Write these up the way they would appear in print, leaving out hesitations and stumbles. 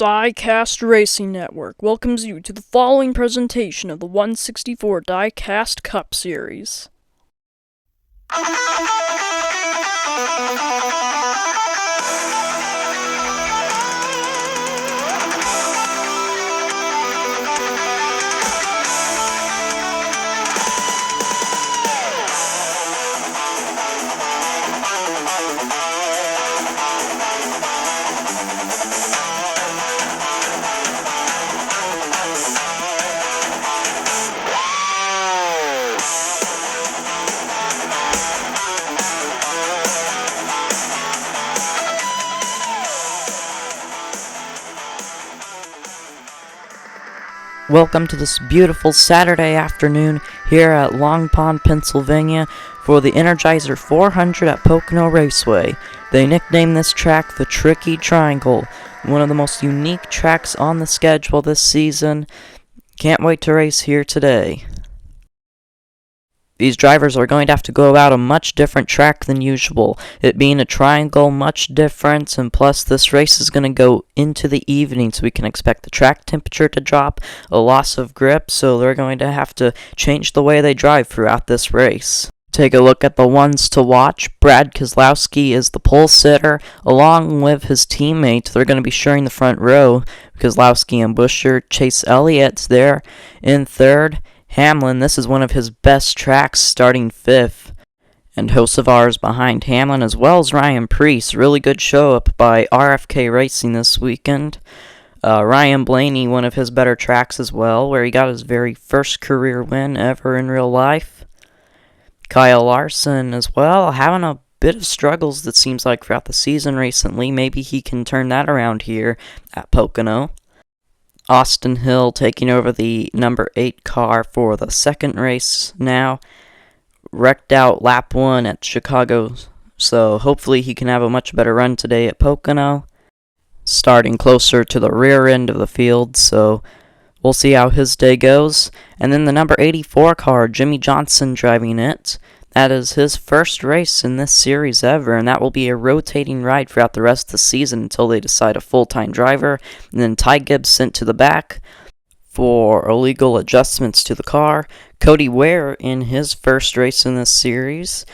Diecast Racing Network welcomes you to the following presentation of the 164 Diecast Cup Series. Welcome to this beautiful Saturday afternoon here at Long Pond, Pennsylvania for the Energizer 400 at Pocono Raceway. They nicknamed this track the Tricky Triangle, one of the most unique tracks on the schedule this season. Can't wait to race here today. These drivers are going to have to go about a much different track than usual. It being a triangle, much different, and plus this race is going to go into the evening, so we can expect the track temperature to drop, a loss of grip, so they're going to have to change the way they drive throughout this race. Take a look at the ones to watch. Brad Keselowski is the pole sitter, along with his teammate. They're going to be sharing the front row. Keselowski and Buescher. Chase Elliott's there in third. Hamlin, this is one of his best tracks, starting fifth. And Hocevar's behind Hamlin, as well as Ryan Preece. Really good show up by RFK Racing this weekend. Ryan Blaney, one of his better tracks as well, where he got his very first career win ever in real life. Kyle Larson as well, having a bit of struggles that seems like throughout the season recently. Maybe he can turn that around here at Pocono. Austin Hill taking over the number 8 car for the second race now. Wrecked out lap 1 at Chicago, so hopefully he can have a much better run today at Pocono. Starting closer to the rear end of the field, so we'll see how his day goes. And then the number 84 car, Jimmy Johnson driving it. That is his first race in this series ever, and that will be a rotating ride throughout the rest of the season until they decide a full-time driver. And then Ty Gibbs sent to the back for illegal adjustments to the car. Cody Ware in his first race in this series,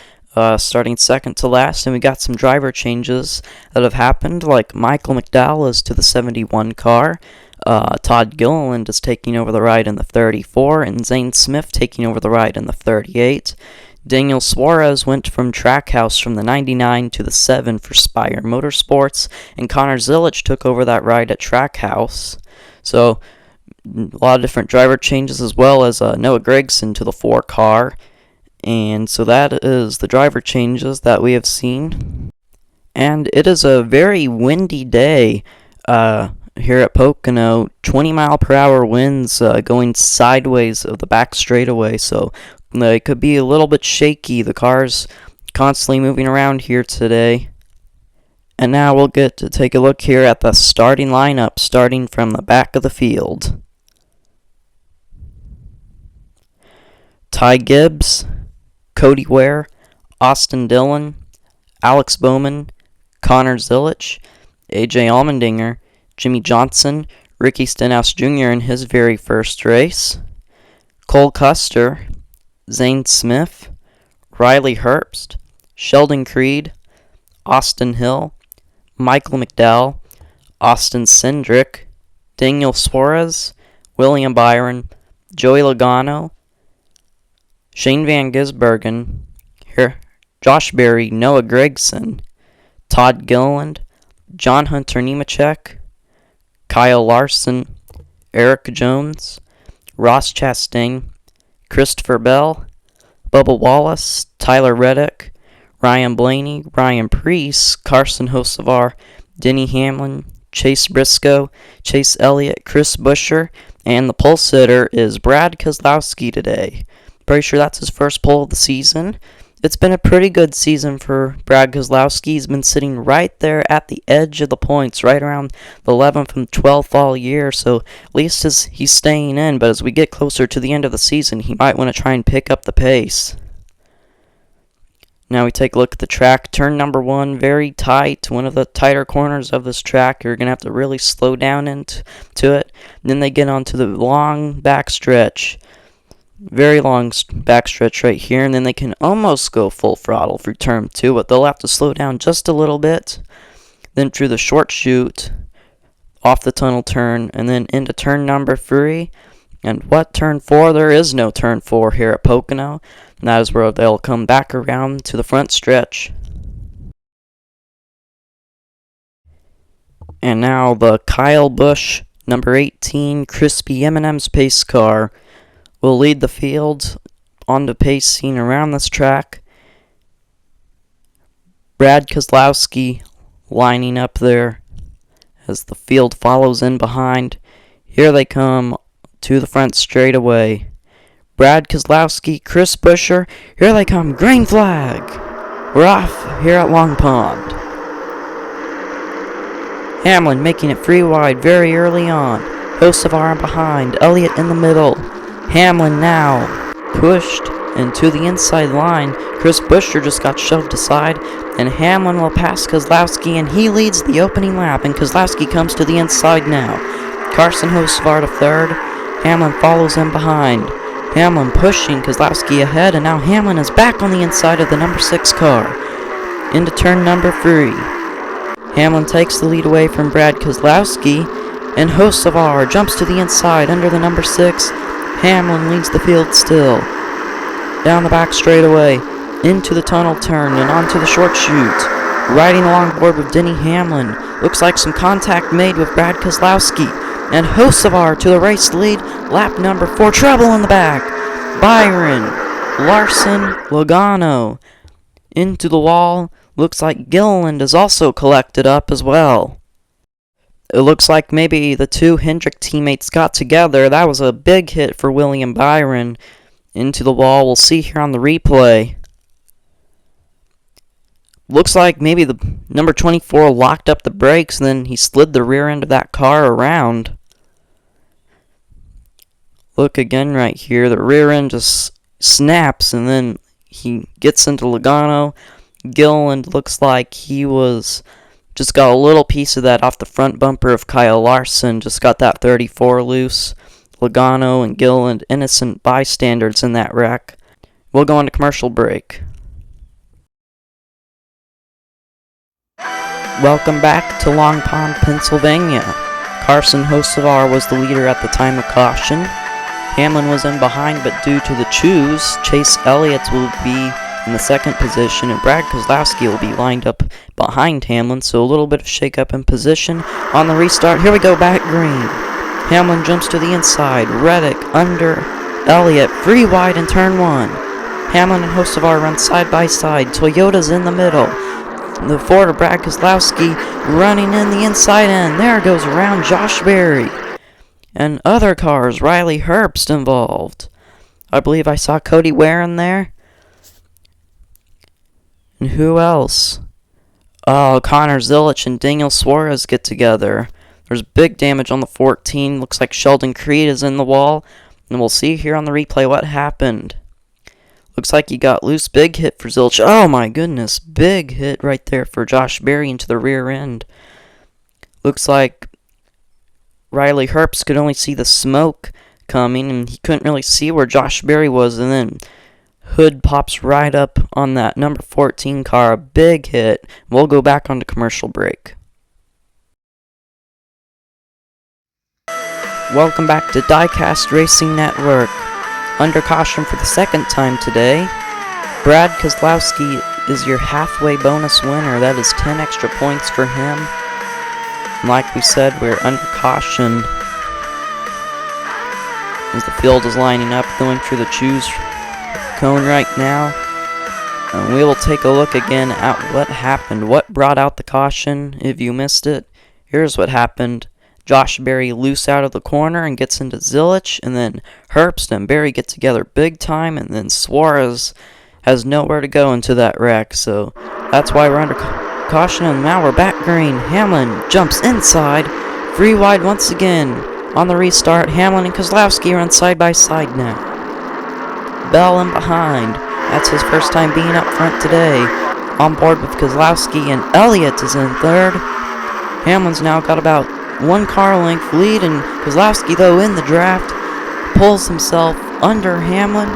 starting second to last, and we got some driver changes that have happened, like Michael McDowell is to the 71 car. Todd Gilliland is taking over the ride in the 34, and Zane Smith taking over the ride in the 38. Daniel Suarez went from Trackhouse from the 99 to the 7 for Spire Motorsports, and Connor Zilic took over that ride at Trackhouse. So, a lot of different driver changes, as well as Noah Gregson to the 4 car. And so that is the driver changes that we have seen. And it is a very windy day here at Pocono. 20-mile-per-hour winds going sideways of the back straightaway, so it could be a little bit shaky. The car's constantly moving around here today. And now we'll get to take a look here at the starting lineup, starting from the back of the field. Ty Gibbs, Cody Ware, Austin Dillon, Alex Bowman, Connor Zilic, AJ Allmendinger, Jimmy Johnson, Ricky Stenhouse Jr. in his very first race, Cole Custer, Zane Smith, Riley Herbst, Sheldon Creed, Austin Hill, Michael McDowell, Austin Cindric, Daniel Suarez, William Byron, Joey Logano, Shane Van Gisbergen, Josh Berry, Noah Gregson, Todd Gilliland, John Hunter Nemechek, Kyle Larson, Eric Jones, Ross Chastain, Christopher Bell, Bubba Wallace, Tyler Reddick, Ryan Blaney, Ryan Preece, Carson Hocevar, Denny Hamlin, Chase Briscoe, Chase Elliott, Chris Buescher, and the pole sitter is Brad Keselowski today. Pretty sure that's his first pole of the season. It's been a pretty good season for Brad Keselowski. He's been sitting right there at the edge of the points, right around the 11th and 12th all year, so at least he's staying in, but as we get closer to the end of the season, he might want to try and pick up the pace. Now we take a look at the track. Turn number 1, very tight. One of the tighter corners of this track. You're going to have to really slow down into it. And then they get onto the long backstretch. Very long backstretch right here. And then they can almost go full throttle through turn 2. But they'll have to slow down just a little bit. Then through the short chute. Off the tunnel turn. And then into turn number 3. And what turn 4? There is no turn 4 here at Pocono. And that is where they'll come back around to the front stretch. And now the Kyle Busch, number 18, Crispy M&M's pace car will lead the field on the pacing around this track. Brad Keselowski lining up there as the field follows in behind. Here they come to the front straightaway. Brad Keselowski, Chris Buescher, here they come, green flag. We're off here at Long Pond. Hamlin making it free wide very early on. Hocevar behind, Elliott in the middle. Hamlin now pushed into the inside line. Chris Buescher just got shoved aside, and Hamlin will pass Keselowski, and he leads the opening lap, and Keselowski comes to the inside now. Carson Hocevar to third. Hamlin follows him behind. Hamlin pushing Keselowski ahead, and now Hamlin is back on the inside of the number 6 car. Into turn number 3. Hamlin takes the lead away from Brad Keselowski, and Hocevar jumps to the inside under the number 6. Hamlin leads the field still. Down the back straightaway, into the tunnel turn, and onto the short chute. Riding along board with Denny Hamlin. Looks like some contact made with Brad Keselowski. And Hocevar to the race lead, lap number 4, trouble in the back. Byron, Larson, Logano. Into the wall, looks like Gilliland is also collected up as well. It looks like maybe the two Hendrick teammates got together. That was a big hit for William Byron. Into the wall, we'll see here on the replay. Looks like maybe the number 24 locked up the brakes, and then he slid the rear end of that car around. Look again right here. The rear end just snaps, and then he gets into Logano. Gilliland looks like he was just got a little piece of that off the front bumper of Kyle Larson. Just got that 34 loose. Logano and Gilliland, innocent bystanders in that wreck. We'll go on to commercial break. Welcome back to Long Pond, Pennsylvania. Carson Hocevar was the leader at the time of caution. Hamlin was in behind, but due to the choose, Chase Elliott will be in the second position, and Brad Keselowski will be lined up behind Hamlin, so a little bit of shake-up in position. On the restart, here we go, back green. Hamlin jumps to the inside. Reddick under Elliott, free wide in turn 1. Hamlin and Hocevar run side by side. Toyota's in the middle. The Ford of Brad Keselowski running in the inside end. There goes around Josh Berry. And other cars, Riley Herbst involved. I believe I saw Cody Ware in there. And who else? Oh, Connor Zilic and Daniel Suarez get together. There's big damage on the 14. Looks like Sheldon Creed is in the wall. And we'll see here on the replay what happened. Looks like he got loose. Big hit for Zilic. Oh my goodness. Big hit right there for Josh Berry into the rear end. Looks like Riley Herbst could only see the smoke coming, and he couldn't really see where Josh Berry was, and then hood pops right up on that number 14 car. A big hit. We'll go back on to commercial break. Welcome back to Diecast Racing Network. Under caution for the second time today, Brad Keselowski is your halfway bonus winner. That is 10 extra points for him. And like we said, we're under caution as the field is lining up, going through the choose cone right now. And we will take a look again at what happened. What brought out the caution? If you missed it, here's what happened. Josh Berry loose out of the corner and gets into Zilic, and then Herbst and Berry get together big time, and then Suarez has nowhere to go into that wreck, so that's why we're under caution, and now we're back green. Hamlin jumps inside, free wide once again. On the restart, Hamlin and Keselowski run side by side now. Bell in behind. That's his first time being up front today. On board with Kozlowski, and Elliott is in third. Hamlin's now got about 1 car length lead, and Kozlowski, though, in the draft, pulls himself under Hamlin,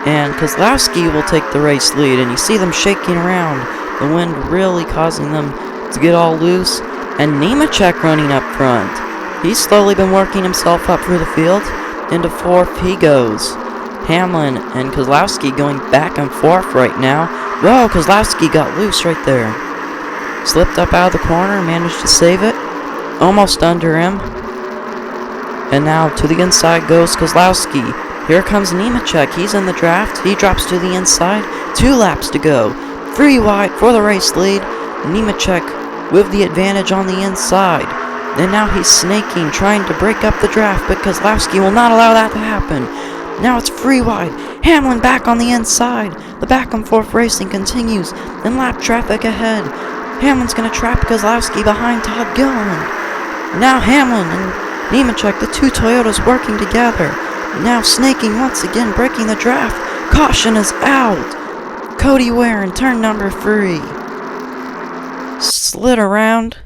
and Kozlowski will take the race lead, and you see them shaking around, the wind really causing them to get all loose, and Nemechek running up front. He's slowly been working himself up through the field. Into 4th he goes. Hamlin and Kozlowski going back and forth right now. Whoa, Kozlowski got loose right there. Slipped up out of the corner, managed to save it. Almost under him. And now to the inside goes Kozlowski. Here comes Nemechek. He's in the draft. He drops to the inside. 2 laps to go. 3 wide for the race lead. Nemechek with the advantage on the inside. And now he's snaking, trying to break up the draft, but Kozlowski will not allow that to happen. Now it's 3 wide. Hamlin back on the inside. The back and forth racing continues. And lap traffic ahead. Hamlin's going to trap Kozlowski behind Todd Gilliland. Now Hamlin and Nemechek, the 2 Toyotas working together. Now snaking once again, breaking the draft. Caution is out. Cody Ware in turn number 3. Slid around.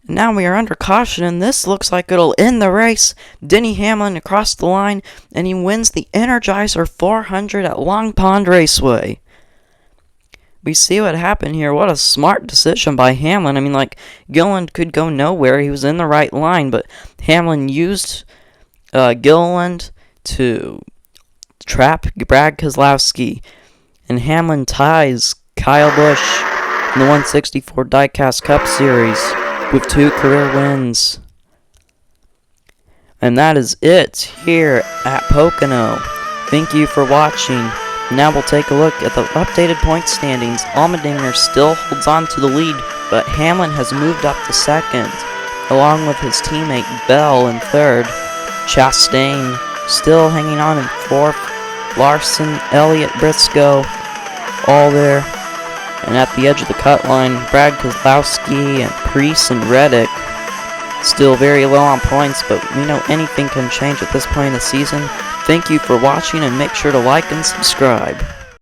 Now we are under caution, and this looks like it'll end the race. Denny Hamlin across the line, and he wins the Energizer 400 at Long Pond Raceway. We see what happened here. What a smart decision by Hamlin. I mean, like, Gilliland could go nowhere. He was in the right line, but Hamlin used Gilliland to trap Brad Kozlowski, and Hamlin ties Kyle Busch in the 164 Diecast Cup Series with 2 career wins. And that is it here at Pocono. Thank you for watching. Now we'll take a look at the updated point standings. Allmendinger still holds on to the lead, but Hamlin has moved up to 2nd, along with his teammate Bell in 3rd. Chastain still hanging on in 4th. Larson, Elliott, Briscoe, all there. And at the edge of the cut line, Brad Kozlowski and Priest and Reddick still very low on points, but we know anything can change at this point in the season. Thank you for watching, and make sure to like and subscribe.